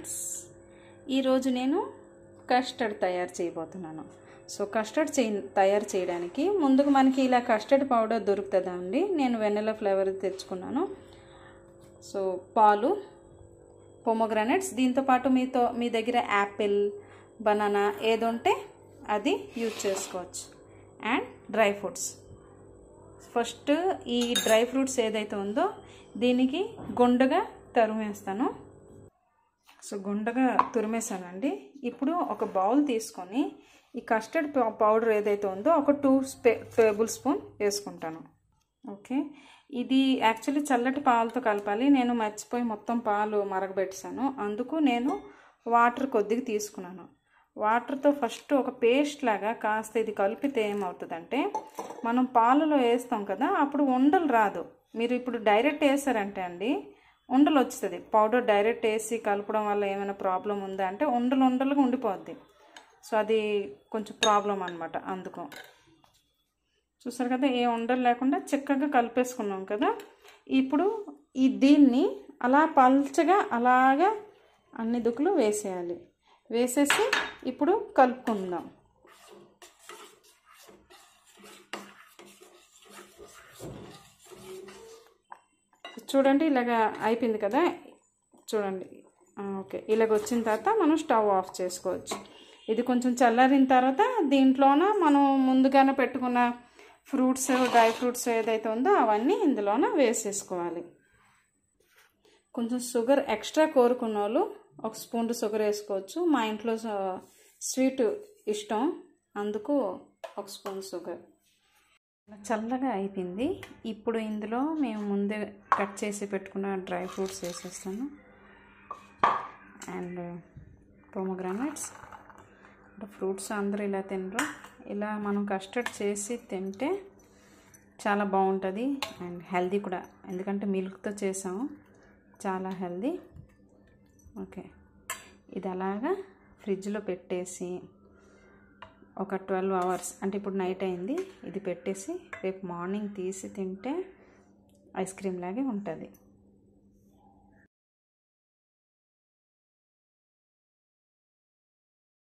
Friends, ఈరోజు నేను custard తయారు చేయబోతున్నాను. సో కస్టర్డ్ తయారు చేయడానికి ముందుగా మనకి ఇలా కస్టర్డ్ పౌడర్ దొరుకుతుందా అండి. నేను వెనిలా ఫ్లేవర్ తెచ్చుకున్నాను. సో పాలు, పొమోగ్రానైట్స్, దీంతోపాటు మీ దగ్గర యాపిల్, బనానా ఏది ఉంటే అది యూజ్ చేసుకోవచ్చు. And dry fruits. ఫస్ట్ ఈ డ్రై ఫ్రూట్స్ ఏదైతే ఉందో దీనికి గుండగా తురిమేస్తాను. సో గుండగా తురిమేసానండి. ఇప్పుడు ఒక బౌల్ తీసుకొని ఈ కస్టర్డ్ పౌడర్ ఏదైతే ఉందో ఒక 2 టేబుల్ స్పూన్ వేసుకుంటాను. ఓకే, ఇది యాక్చువల్లీ చల్లటి పాలతో కలపాలి. నేను మర్చిపోయి మొత్తం పాలు మరగబెట్టాను. అందుకు నేను వాటర్ కొద్దిగా తీసుకున్నాను. వాటర్తో ఫస్ట్ ఒక పేస్ట్ లాగా కాస్త ఇది కలిపితే ఏమవుతుందంటే, మనం పాలలో వేస్తాం కదా, అప్పుడు ఉండలు రాదు. మీరు ఇప్పుడు డైరెక్ట్ వేసారంటే అండి ఉండలు వస్తుంది. పౌడర్ డైరెక్ట్ వేసి కలపడం వల్ల ఏమైనా ప్రాబ్లం ఉందా అంటే ఉండలుగా ఉండిపోద్ది. సో అది కొంచెం ప్రాబ్లం అనమాట. అందుకు చూసారు కదా, ఏ ఉండలు లేకుండా చక్కగా కలిపేసుకున్నాం కదా. ఇప్పుడు దీన్ని అలా పల్చగా అలాగా అన్ని దుక్కులు వేసేయాలి. వేసేసి ఇప్పుడు కలుపుకుందాం. చూడండి, ఇలాగా అయిపోయింది కదా. చూడండి, ఓకే, ఇలాగ వచ్చిన తర్వాత మనం స్టవ్ ఆఫ్ చేసుకోవచ్చు. ఇది కొంచెం చల్లారిన తర్వాత దీంట్లోన మనం ముందుగానే పెట్టుకున్న ఫ్రూట్స్, డ్రై ఫ్రూట్స్ ఏదైతే ఉందో అవన్నీ ఇందులోన వేసేసుకోవాలి. కొంచెం షుగర్ ఎక్స్ట్రా కోరుకున్న వాళ్ళు 1 స్పూన్ షుగర్ వేసుకోవచ్చు. మా ఇంట్లో స్వీట్ ఇష్టం, అందుకు 1 స్పూన్ షుగర్. చల్లగా అయిపోయింది. ఇప్పుడు ఇందులో మేము ముందే కట్ చేసి పెట్టుకున్న డ్రై ఫ్రూట్స్ వేసేస్తాను. అండ్ పొమోగ్రానైట్స్. ఫ్రూట్స్ అందరూ ఇలా తినరు. ఇలా మనం కస్టర్డ్ చేసి తింటే చాలా బాగుంటుంది అండ్ హెల్దీ కూడా, ఎందుకంటే మిల్క్తో చేసాము, చాలా హెల్దీ. ఓకే, ఇది అలాగా ఫ్రిడ్జ్లో పెట్టేసి ఒక 12 అవర్స్, అంటే ఇప్పుడు నైట్ అయింది, ఇది పెట్టేసి రేపు మార్నింగ్ తీసి తింటే ఐస్ క్రీమ్ లాగే ఉంటుంది.